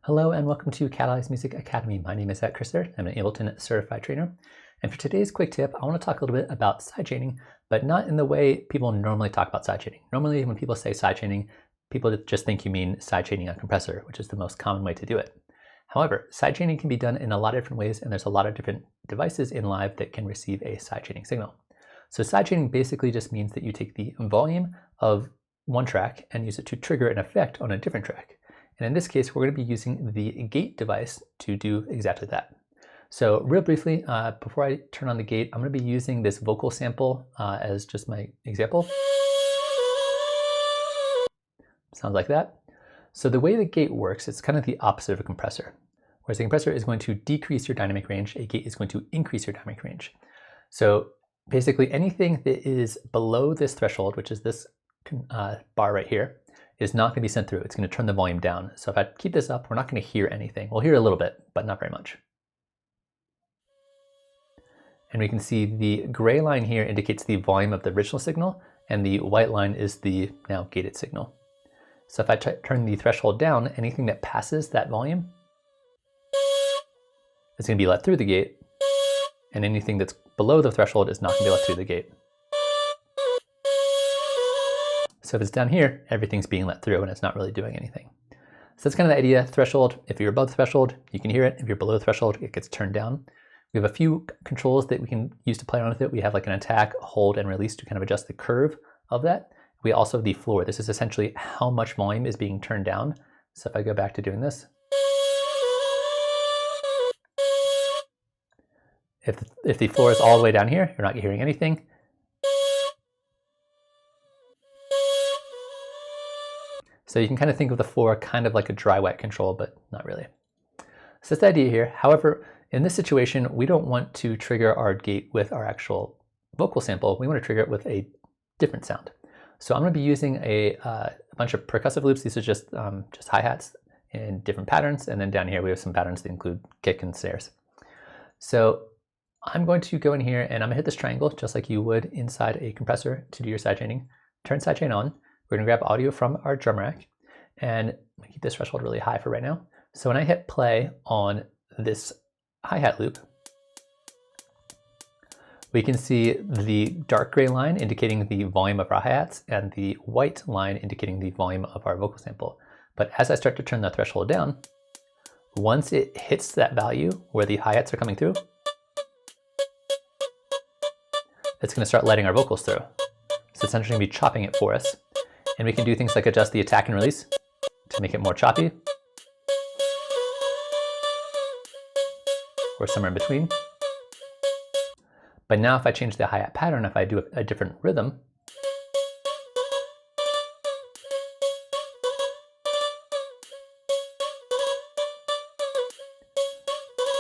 Hello and welcome to Catalyze Music Academy. My name is Zaak Kerstetter. I'm an Ableton Certified Trainer. And for today's quick tip, I want to talk a little bit about sidechaining, but not in the way people normally talk about sidechaining. Normally when people say sidechaining, people just think you mean sidechaining a compressor, which is the most common way to do it. However, sidechaining can be done in a lot of different ways, and there's a lot of different devices in live that can receive a sidechaining signal. So sidechaining basically just means that you take the volume of one track and use it to trigger an effect on a different track. And in this case, we're going to be using the gate device to do exactly that. So real briefly, before I turn on the gate, I'm going to be using this vocal sample as just my example. Sounds like that. So the way the gate works, it's kind of the opposite of a compressor. Whereas the compressor is going to decrease your dynamic range, a gate is going to increase your dynamic range. So basically anything that is below this threshold, which is this bar right here, is not going to be sent through. It's going to turn the volume down. So if I keep this up, we're not going to hear anything. We'll hear a little bit, but not very much. And we can see the gray line here indicates the volume of the original signal, and the white line is the now gated signal. So if I turn the threshold down, anything that passes that volume is going to be let through the gate, and anything that's below the threshold is not going to be let through the gate. So if it's down here, everything's being let through and it's not really doing anything. So that's kind of the idea. Threshold, if you're above the threshold, you can hear it. If you're below the threshold, it gets turned down. We have a few controls that we can use to play around with it. We have like an attack, hold, and release to kind of adjust the curve of that. We also have the floor. This is essentially how much volume is being turned down. So if I go back to doing this, if the floor is all the way down here, you're not hearing anything. So you can kind of think of the floor kind of like a dry wet control, but not really. So that's the idea here. However, in this situation, we don't want to trigger our gate with our actual vocal sample. We want to trigger it with a different sound. So I'm going to be using a bunch of percussive loops. These are just hi-hats in different patterns. And then down here, we have some patterns that include kick and snares. So I'm going to go in here and I'm going to hit this triangle just like you would inside a compressor to do your sidechaining. Turn sidechain on. We're going to grab audio from our drum rack and keep this threshold really high for right now. So when I hit play on this hi-hat loop, we can see the dark gray line indicating the volume of our hi-hats and the white line indicating the volume of our vocal sample. But as I start to turn the threshold down, once it hits that value where the hi-hats are coming through, it's going to start letting our vocals through. So it's essentially going to be chopping it for us. And we can do things like adjust the attack and release to make it more choppy, or somewhere in between. But now if I change the hi-hat pattern, if I do a different rhythm,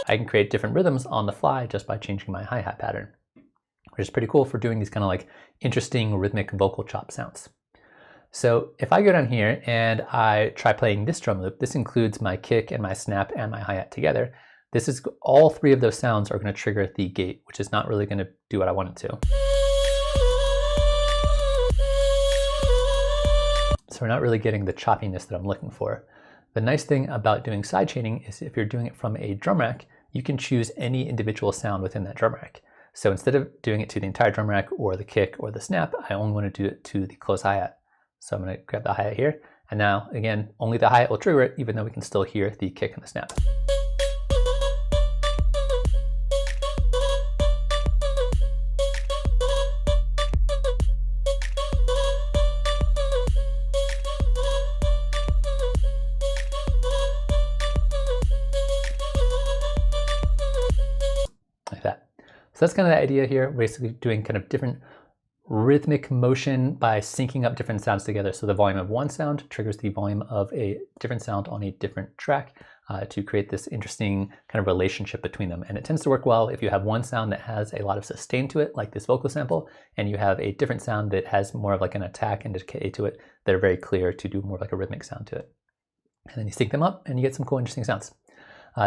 I can create different rhythms on the fly just by changing my hi-hat pattern, which is pretty cool for doing these kind of like interesting rhythmic vocal chop sounds. So if I go down here and I try playing this drum loop, this includes my kick and my snap and my hi-hat together. This is all three of those sounds are going to trigger the gate, which is not really going to do what I want it to. So we're not really getting the choppiness that I'm looking for. The nice thing about doing sidechaining is if you're doing it from a drum rack, you can choose any individual sound within that drum rack. So instead of doing it to the entire drum rack or the kick or the snap, I only want to do it to the close hi-hat. So I'm going to grab the hi-hat here, and now, again, only the hi-hat will trigger it, even though we can still hear the kick and the snap. Like that. So that's kind of the idea here, basically doing kind of different rhythmic motion by syncing up different sounds together. So the volume of one sound triggers the volume of a different sound on a different track to create this interesting kind of relationship between them. And it tends to work well if you have one sound that has a lot of sustain to it, like this vocal sample, and you have a different sound that has more of like an attack and decay to it that are very clear to do more of like a rhythmic sound to it. And then you sync them up and you get some cool, interesting sounds.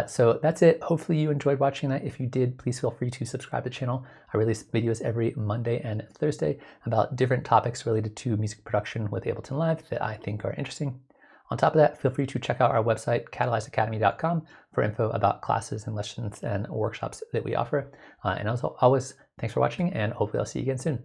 So that's it. Hopefully you enjoyed watching that. If you did, please feel free to subscribe to the channel. I release videos every Monday and Thursday about different topics related to music production with Ableton Live that I think are interesting. On top of that, feel free to check out our website, catalyzeacademy.com, for info about classes and lessons and workshops that we offer. And as always, thanks for watching, and hopefully I'll see you again soon.